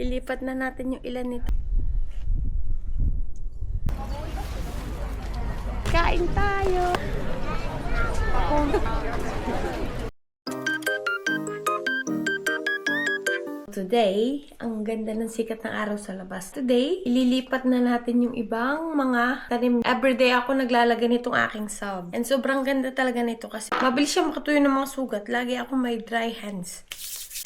Ilipat na natin yung ilan nito. Kain tayo! Today, ang ganda ng sikat ng araw sa labas. Today, ililipat na natin yung ibang mga tanim. Everyday ako naglalagay nitong aking sub. And sobrang ganda talaga nito kasi mabilis siya makatuyo ng mga sugat. Lagi ako may dry hands.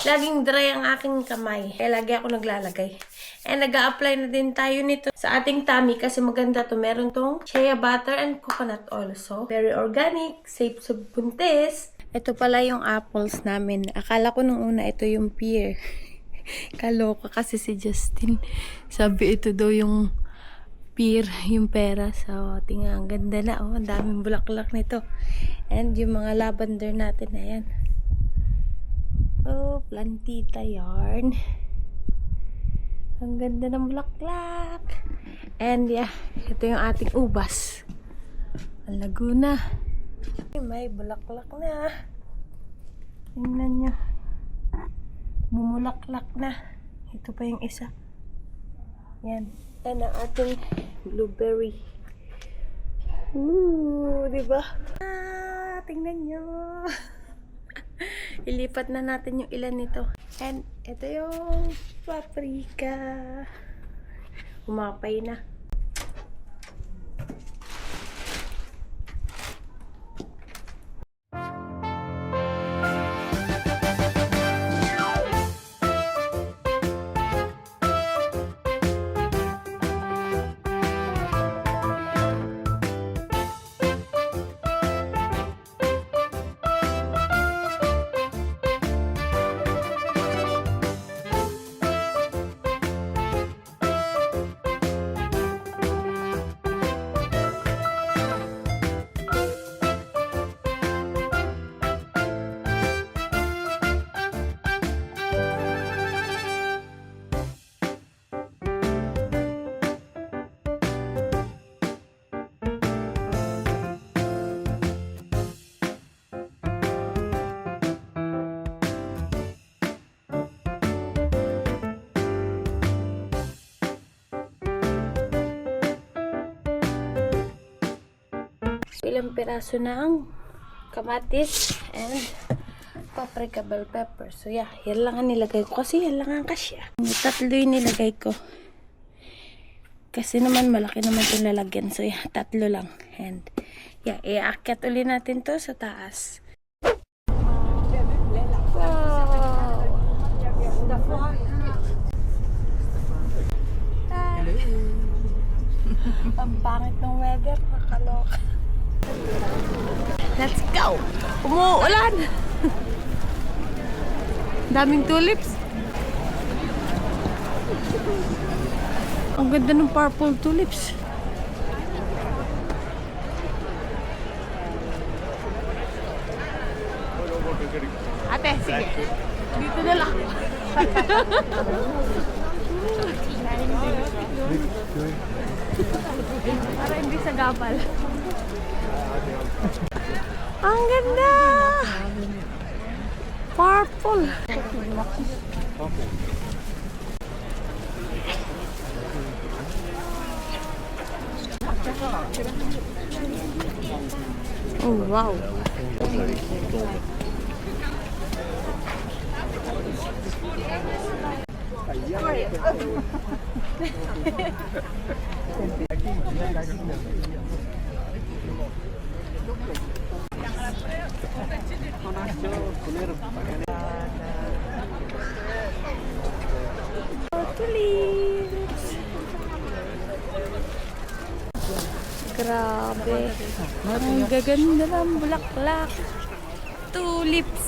Laging dry ang aking kamay. Kaya lagi ako naglalagay. And nag-a-apply na din tayo nito sa ating tummy kasi maganda to. Meron tong shea butter and coconut also. Very organic, safe sa buntis. Ito pala yung apples namin. Akala ko nung una ito yung pear. Kaloka kasi si Justin. Sabi ito daw yung pear, yung pera. So, tingnan, ang ganda na. Oh, ang daming bulaklak nito. And yung mga lavender natin na yan. Oh, plantita yarn. Ang ganda ng bulaklak. And yeah, ito yung ating ubas. Ang Laguna. May bulaklak na. Tingnan nyo. Bumulaklak na. Ito pa yung isa. Yan. Yan ang ating blueberry. Ooh, diba? Ah, tingnan nyo. Ilipat na natin yung ilan nito. And ito yung paprika. Umapay na. Ilang piraso ng kamatis and paprika bell pepper. So yeah, yan lang ang nilagay ko kasi yan lang ang kasya. Tatlo yung nilagay ko. Kasi naman malaki naman itong lalagyan. So yeah, tatlo lang. And yeah, iakyat ulit natin to sa taas. Wow! Ang pangit ng weather, nakakaloka. Let's go! Umuulan! Daming tulips. Ang ganda ng purple tulips. Ate, sige. Dito na lang. Para hindi sa gapal. Ang ganda! Purple! Oh, wow! Tulips! Grabe! Ang gaganda ng bulaklak! Tulips!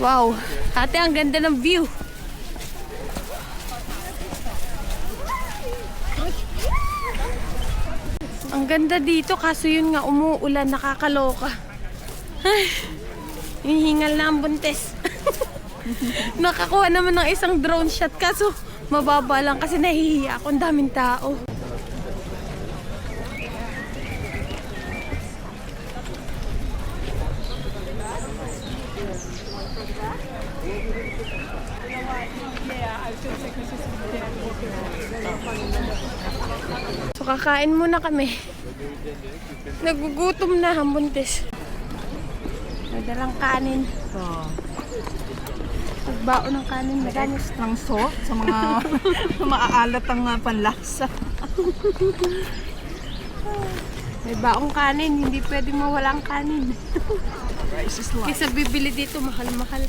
Wow! Ate, ang ganda ng view! Ang Ang ganda dito, kaso yun nga, umuulan, nakakaloka. Ay, hihingal na ang buntis. Nakakuha naman ng isang drone shot, kaso mababa lang kasi nahihiya ako, ang daming tao. So kakain muna kami. Nagugutom na ang buntis. May dalang kanin. Pagbaon ng kanin, maganos ng salt sa mga maaalat ang panlasa. May baong kanin, hindi pwede mawala ang kanin. Rice is life. Kaysa bibili dito, mahal-mahal.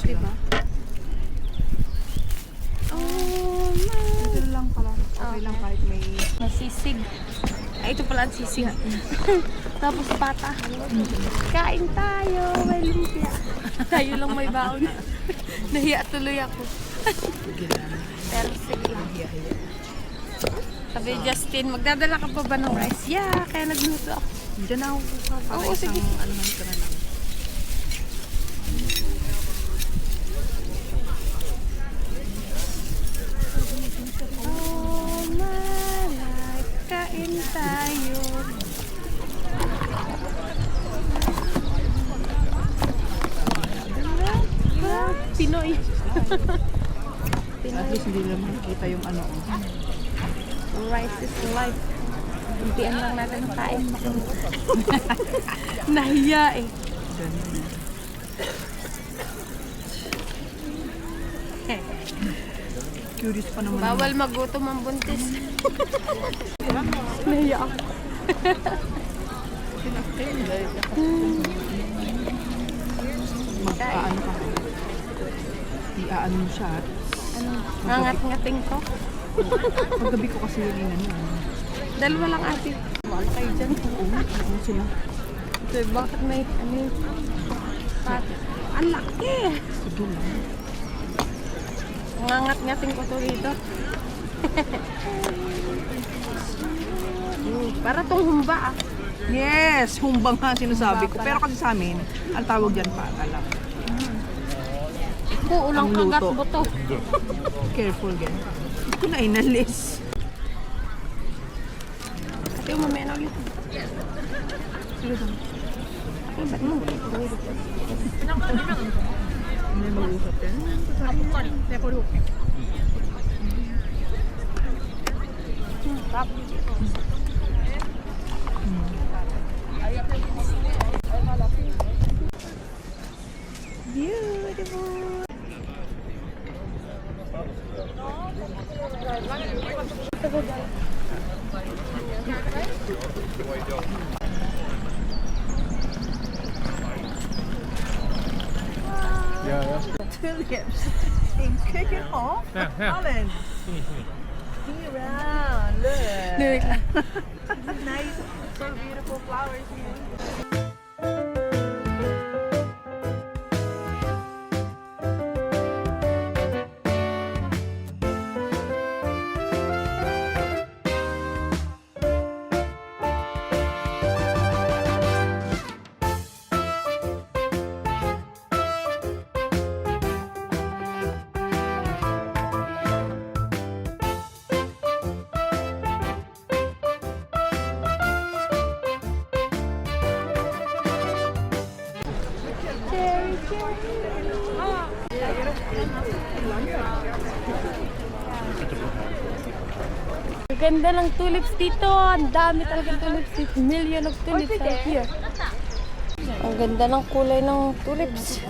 Diba? Oh, man. Ito lang pala. Okay lang kahit may... Masisig. Ay, ito pala ang sisig. Tapos pata. Kain tayo, may lumpia. Tayo lang may baon. Nahiya tuloy ako. Pero sige. Sabi Justin, magdadala ka pa ba ng rice? Yeah, kaya nagluto ako. Diyan ako para Oo, isang sige. ano man ka na lang. Oh, malay, kain tayo. Pinoy. At least hindi naman makita yung ano. Rice is life. Kuntian lang natin ang kain. Nahiya eh. Curious pa naman. Bawal magutom ang buntis. Nahiya ako. Mag-aano ka. I-aano mo siya. Ano? Ngangat-ngating to. Paggabi ko kasi yun ano. Dalawa lang ate. Wala kayo dyan. Ano sila? So, bakit may ano yun? Ang laki! Sige lang. Ngangat-ngating ko to dito. Para tong humba ah. Yes! Humbang nga sinasabi ko. Pero kasi sa amin, ang tawag dyan pata lang. Ulang Ang kagat luto. mo to. Careful gan. Hindi ko na inalis. Ate, mamaya na ulit. Sige lang. Ay, ba't mo? May mag-usap yan. Tap. Beautiful. Tulips. In kicking off. Holland. Be around. Look. Nice. So beautiful flowers here. Ganda ng tulips dito. Ang dami talagang tulips dito. Million of tulips out here. Ang ganda ng kulay ng tulips.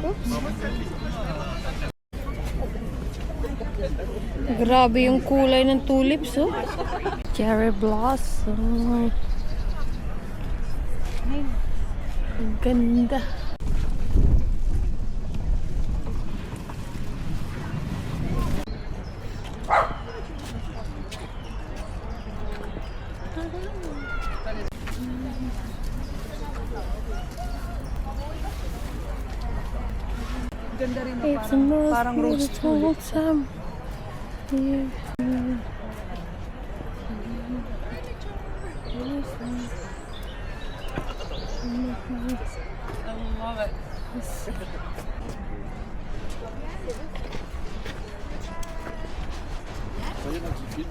Oops. Grabe yung kulay ng tulips, oh. Cherry blossom. Ay, ang ganda. Ganda rin no, It's the most parang rose beautiful tulip. time. Yeah. love it. Ça y est, là, tu filmes.